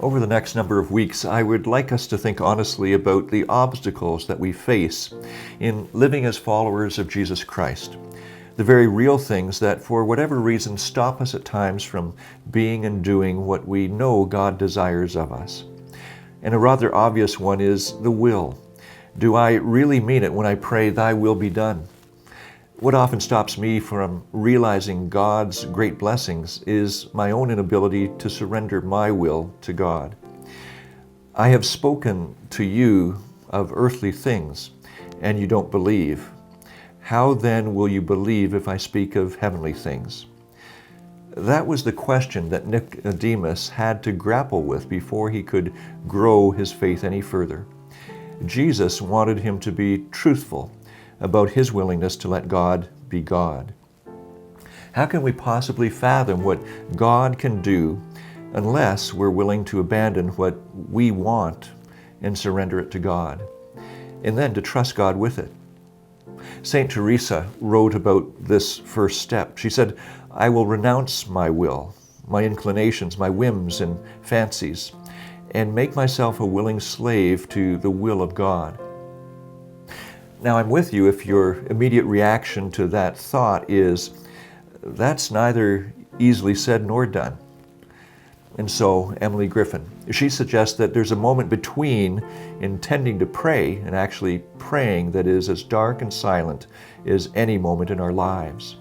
Over the next number of weeks, I would like us to think honestly about the obstacles that we face in living as followers of Jesus Christ. The very real things that, for whatever reason, stop us at times from being and doing what we know God desires of us. And a rather obvious one is the will. Do I really mean it when I pray, "Thy will be done"? What often stops me from realizing God's great blessings is my own inability to surrender my will to God. I have spoken to you of earthly things, and you don't believe. How then will you believe if I speak of heavenly things? That was the question that Nicodemus had to grapple with before he could grow his faith any further. Jesus wanted him to be truthful about his willingness to let God be God. How can we possibly fathom what God can do unless we're willing to abandon what we want and surrender it to God, and then to trust God with it? St. Teresa wrote about this first step. She said, "I will renounce my will, my inclinations, my whims and fancies, and make myself a willing slave to the will of God." Now, I'm with you if your immediate reaction to that thought is, that's neither easily said nor done. And so, Emily Griffin, she suggests that there's a moment between intending to pray and actually praying that is as dark and silent as any moment in our lives.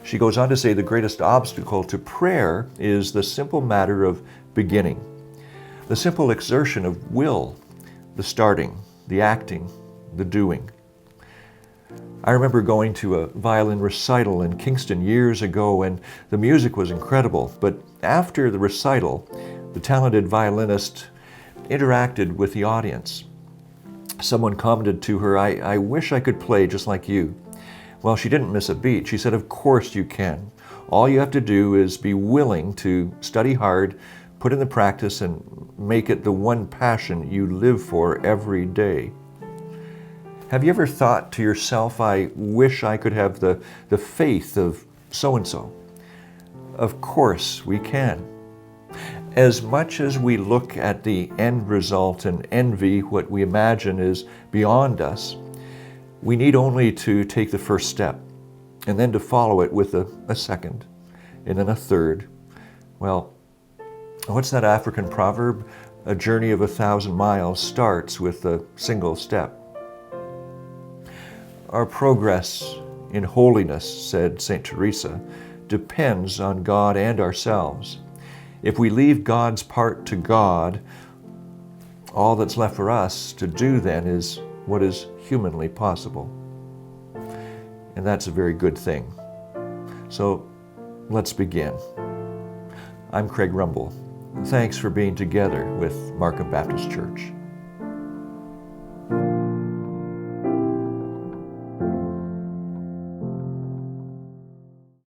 She goes on to say the greatest obstacle to prayer is the simple matter of beginning, the simple exertion of will, the starting, the acting, the doing. I remember going to a violin recital in Kingston years ago, and the music was incredible. But after the recital, the talented violinist interacted with the audience. Someone commented to her, I wish I could play just like you." Well, she didn't miss a beat. She said, "Of course you can. All you have to do is be willing to study hard, put in the practice, and make it the one passion you live for every day." Have you ever thought to yourself, "I wish I could have the faith of so-and-so"? Of course we can. As much as we look at the end result and envy what we imagine is beyond us, we need only to take the first step and then to follow it with a second and then a third. Well, what's that African proverb? A journey of 1,000 miles starts with a single step. Our progress in holiness, said St. Teresa, depends on God and ourselves. If we leave God's part to God, all that's left for us to do then is what is humanly possible. And that's a very good thing. So let's begin. I'm Craig Rumble. Thanks for being together with Markham Baptist Church.